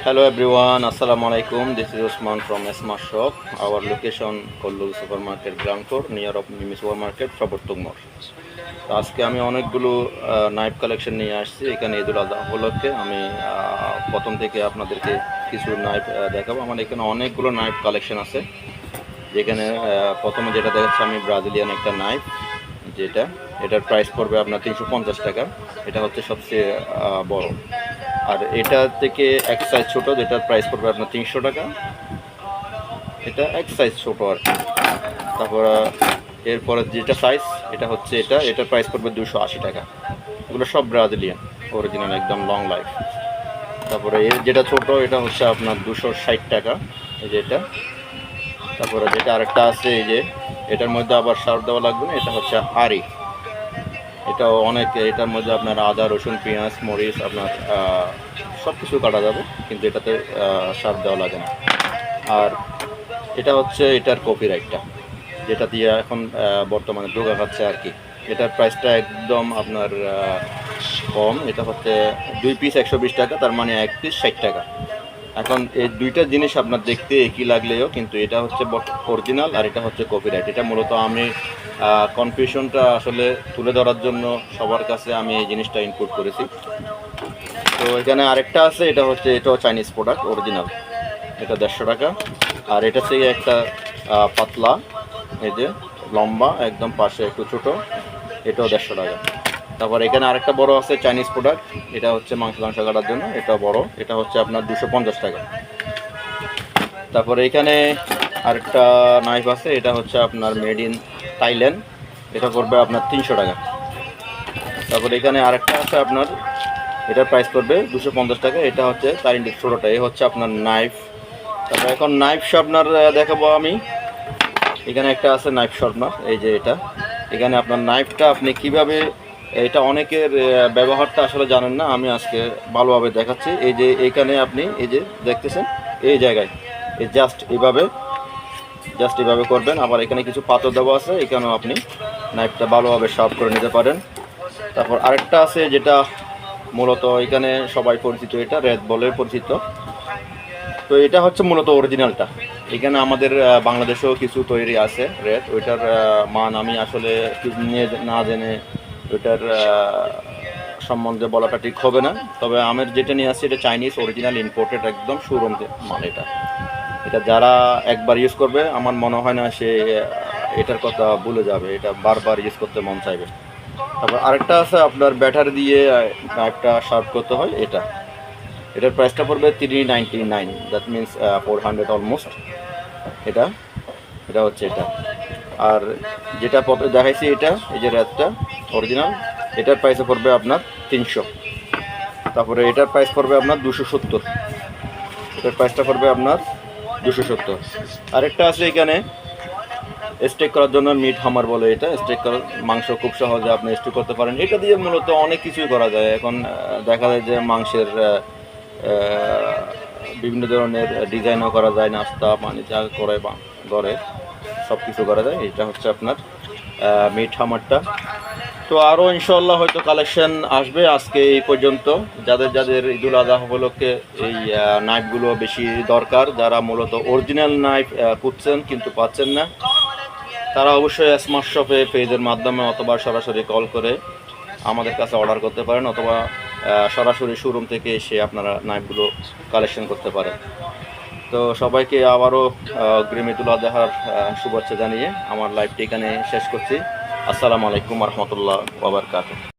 Hello everyone, Assalamu alaikum. This is Usman from Smart Shop. Our location Kollur Supermarket ground floor near of Mimi Supermarket, Fabortugmor. তো আজকে আমি অনেকগুলো knife collection নিয়ে আসছি এখানে ঈদুল আজহা উপলক্ষে। আমি প্রথম থেকে আপনাদেরকে কিছু নাইফ দেখাবো। আমার এখানে অনেকগুলো নাইফ কালেকশন আছে। যেখানে প্রথমে যেটা দেখাচ্ছি আমি ব্রাজিলিয়ান একটা নাইফ, এটার প্রাইস পড়বে আপনার 350 টাকা। এটা হচ্ছে সবচেয়ে বড়। আর এটা থেকে এক সাইজ ছোট, যেটার প্রাইস পড়বে আপনার 300 টাকা। এটা এক সাইজ ছোট আর কি। তারপর এরপরে যেটা সাইজ এটা হচ্ছে এটার প্রাইস পড়বে 280 টাকা। এগুলো সব ব্রাজিলিয়ান অরিজিনাল একদম লং লাইফ। তারপরে এর যেটা ছোট এটা হচ্ছে আপনার 260 টাকা, এই যে এটা। তারপরে যেটা আরেকটা আছে এই যে, এটার মধ্যে আবার শার্প দেওয়া লাগবে না, এটা হচ্ছে আরি। এটাও অনেক, এটার মধ্যে আপনার আদা রসুন পেঁয়াজ মরিচ আপনার সব কিছু কাটা যাবে, কিন্তু এটাতে শার্প দেওয়া লাগে না। আর এটা হচ্ছে এটার কপিরাইটটা, যেটা দিয়ে এখন বর্তমানে ধোঁকা খাচ্ছে আর কি। এটার প্রাইসটা একদম আপনার কম। এটা হচ্ছে 2 পিস 120 টাকা, তার মানে 1 পিস 60 টাকা। এখন এই দুইটা জিনিস আপনার দেখতে একই লাগলেও কিন্তু এটা হচ্ছে অরিজিনাল আর এটা হচ্ছে কপিরাইট। এটা মূলত আমি কনফিউশনটা আসলে তুলে ধরার জন্য সবার কাছে আমি এই জিনিসটা ইনপুট করেছি। তো এখানে আরেকটা আছে, এটাও চাইনিজ প্রোডাক্ট অরিজিনাল। এটা 150 টাকা। আর এটা থেকে একটা পাতলা, এই যে লম্বা একদম, পাশে একটু ছোট, এটাও 150 টাকা। তারপর এখানে আরেকটা বড় আছে চাইনিজ প্রোডাক্ট, এটা হচ্ছে মাংস কাটার জন্য, এটা বড়, এটা হচ্ছে আপনার 250 টাকা। তারপরে এখানে আরেকটা নাইফ আছে, এটা হচ্ছে আপনার মেড ইন থাইল্যান্ড, এটা পড়বে আপনার 300 টাকা। তারপরে এখানে আরেকটা আছে আপনার, এটার প্রাইস পড়বে 250 টাকা। এটা হচ্ছে তার ইন্ডিক ছোটোটা, এই হচ্ছে আপনার নাইফ। তারপর এখন নাইফ শার্পনার দেখাবো আমি। এখানে একটা আছে নাইফ শার্পনার, এই যে এটা। এখানে আপনার নাইফটা আপনি কিভাবে, এটা অনেকের ব্যবহারটা আসলে জানেন না, আমি আজকে ভালোভাবে দেখাচ্ছি। এই যে এইখানে আপনি এই যে দেখতেছেন এই জায়গায় এই জাস্ট এইভাবে করবেন। আবার এখানে কিছু পাথর দেওয়া আছে, এখানেও আপনি নাইফটা ভালোভাবে শার্প করে নিতে পারেন। তারপর আরেকটা আছে যেটা মূলত এখানে সবাই পরিচিত, এটা রেড বলে পরিচিত। তো এটা হচ্ছে মূলত অরিজিনালটা। এখানে আমাদের বাংলাদেশেও কিছু তৈরি আছে রেড, ওইটার মান আমি আসলে নিয়ে না জেনে ওইটার সম্বন্ধে বলাটা ঠিক হবে না। তবে আমার যেটা নিয়ে আসছে এটা চাইনিজ অরিজিনাল ইম্পোর্টেড একদম শোরুম মাল। এটা যারা একবার ইউজ করবে আমার মনে হয় না সে এটার কথা ভুলে যাবে, এটা বারবার ইউজ করতে মন চাইবে। তারপর আরেকটা আছে আপনার ব্যাটারি দিয়ে একটা শার্প করতে হয়, এটার প্রাইসটা পড়বে 399, দ্যাট মিনস 400 অলমোস্ট। এটা হচ্ছে এটা। আর যেটা পথে দেখাইছি এটা, এই যে রেডটা অরিজিনাল, এটার প্রাইসে পড়বে আপনার 300। তারপরে এটার প্রাইস পড়বে আপনার 270, এটার প্রাইসটা পড়বে আপনার 270। আরেকটা আছে এখানে স্টেক করার জন্য, মিট হামার বলে এটা। স্টেক করার মাংস খুব সহজে আপনি স্টেক করতে পারেন। এটা দিয়ে মূলত অনেক কিছুই করা যায়। এখন দেখা যায় যে মাংসের বিভিন্ন ধরনের ডিজাইনও করা যায়, নাস্তা পানি যা করে বা ঘরে সব কিছু করা যায়। এটা হচ্ছে আপনার মিট হামারটা। তো আরও ইনশাল্লাহ হয়তো কালেকশন আসবে। আজকে এই পর্যন্ত। যাদের ঈদুল আজহা উপলক্ষে এই নাইফগুলো বেশি দরকার, যারা মূলত অরিজিনাল নাইফ খুঁজছেন কিন্তু পাচ্ছেন না, তারা অবশ্যই স্মার্ট শপে পেজের মাধ্যমে অথবা সরাসরি কল করে আমাদের কাছে অর্ডার করতে পারেন, অথবা সরাসরি শোরুম থেকে এসে আপনারা নাইফগুলো কালেকশন করতে পারেন। তো সবাইকে আবারও অগ্রিম ঈদুল আজহার শুভেচ্ছা জানিয়ে আমার লাইভটি এখানে শেষ করছি। আসসালামু আলাইকুম ওয়া রাহমাতুল্লাহি ওয়া বারাকাতুহু।